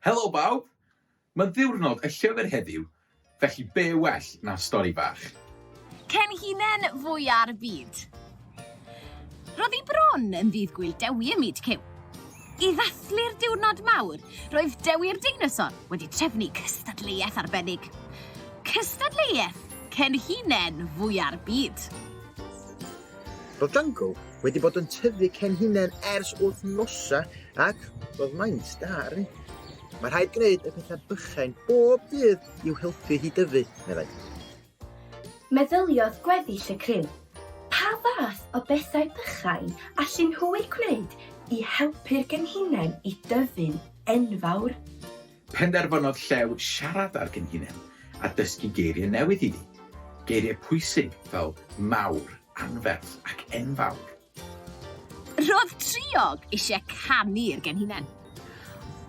Helo bawb! Mae'n ddiwrnod y llyfr heddiw, felly be well na stori bach. Cenhinen Fwya'r Byd. Roedd ei bron yn ddydd Gŵyl Dewi ym myd cyw. I ddathlu'r diwrnod mawr, roedd Dewi'r deinosor wedi trefnu cystadleuaeth arbennig. Cystadleuaeth Cenhinen Fwya'r Byd. Roedd Jungle wedi bod yn tyfu cenhinen ers wythnosa ac roedd maint da arni. Mae rhaid gwneud y pethau bychain bob dydd i'w helpu hi dyfu, meddai. Meddyliodd gweddill y criw. Pa fath o bethau bychain allan nhw eu gwneud i helpu'r genhinen i dyfu'n enfawr? Penderfynodd Llew siarad â'r genhinen a dysgu geiriau newydd iddi. Geiriau pwysig fel mawr, anferth ac enfawr. Roedd triog eisiau canu'r genhinen.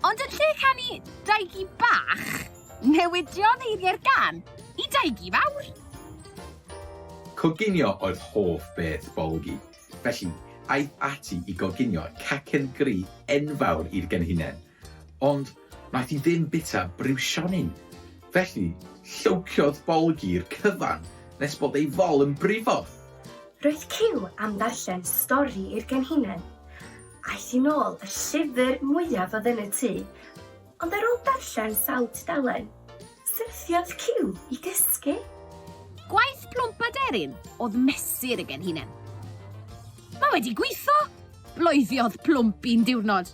Ond yn lle canu daigi bach, newidiodd eiriau'r gan i daigi fawr. Coginio oedd hoff beth bolgi, felly aeth ati i goginio cacen gri enfawr i'r genhinen. Ond wnaeth hi ddim bita briwsionin, felly llwciodd bolgi'r cyfan nes bod ei fol yn brifo. Roedd ciw am darllen stori i'r genhinen. Aeth i nôl y llyfr mwyaf oedd yn y tŷ, ond ar ôl darllen sawl tudalen, syrthiodd ciw i gysgu. Gwaith plwmp aderyn oedd mesur y genhinen. Mae wedi gweithio, bloeddio plwmp un diwrnod.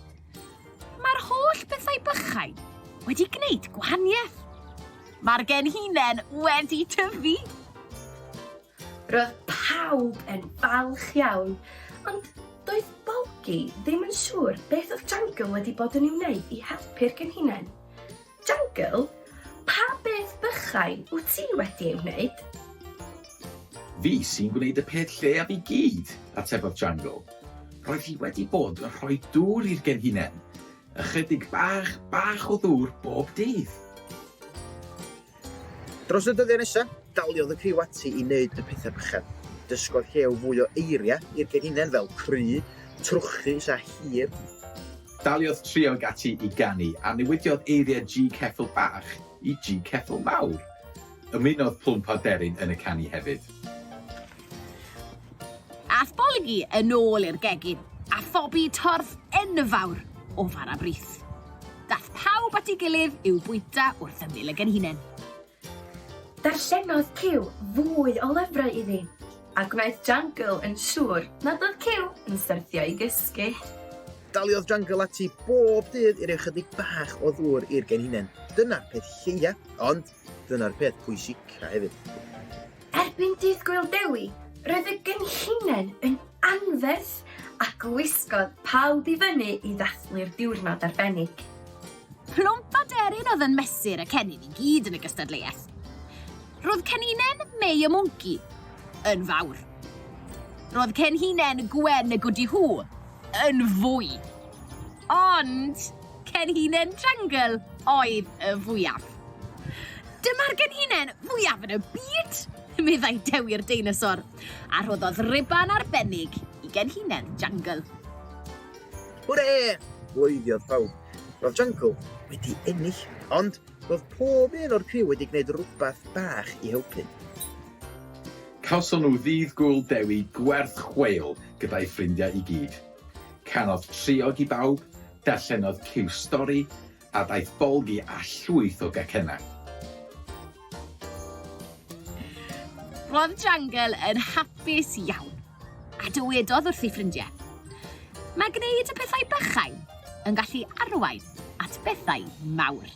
Mae'r holl bethau bychain wedi gwneud gwahaniaeth. Mae'r genhinen wedi tyfu. Roedd pawb yn falch iawn, ond doedd Bolgi ddim yn siŵr beth oedd Jungle wedi bod yn ei wneud i helpu'r genhinen. Jungle, pa beth bychain wyt ti wedi ei wneud? Fi sy'n gwneud y peth lleiaf i gyd, atebodd Jungle. Roedd hi wedi bod yn rhoi dŵr i'r genhinen, ychydig bach o ddŵr bob dydd. Dros y dyddiau nesaf, daliodd y criw ati i wneud y pethau bychan. Dysgodd Llew fwy o eiriau i'r genhinen fel cry, trwchus a hir. Daliodd triog ati i ganu a newidiodd eiriau G ceffyl bach i G ceffyl mawr. Ymunodd plwmp aderyn yn y canu hefyd. Ath Bolgi yn ôl i'r gegin a phobi torf enfawr o fara brith. Dath pawb at ei gilydd i'w bwyta wrth ymyl y genhinen. Darllenodd ciw fwy o lyfrau iddi, a gwnaeth Jungle yn siŵr nad oedd ciw yn syrthio i gysgu. Daliodd Jungle ati bob dydd i'r ychydig bach o ddŵr i'r genhinen. Dyna'r peth lleia, ond dyna'r peth pwysica hefyd. Erbyn dydd Gŵyl Dewi, roedd y genhinen yn anferth ac wisgodd pawb i fyny i ddathlu'r diwrnod arbennig. Plwmp aderyn oedd yn mesur y cennin i gyd yn y gystadleuaeth. Roedd cenhinen Mei y Mwnci yn fawr. Roedd cenhinen Gwen y Gwdi Hw yn fwy. Ond cenhinen Jungle oedd y fwyaf. Dyma'r genhinen fwyaf yn y byd, meddai Dewi'r deinosor, a rhoddodd riban arbennig i genhinen Jungle. Hwre! Bloediodd pawb. Roedd Jungle wedi ennill, ond roedd pob un o'r criw wedi gwneud rhywbeth bach i helpu. Cawson nhw ddydd Gŵyl Dewi gwerth chweil gyda'i ffrindiau i gyd. Canodd triog i bawb, darllenodd ciw stori, a daeth Bolgi a llwyth o gacennau. Roedd Jungle yn hapus iawn, a dywedodd wrth ei ffrindiau. Mae gwneud y pethau bychain yn gallu arwain at bethau mawr.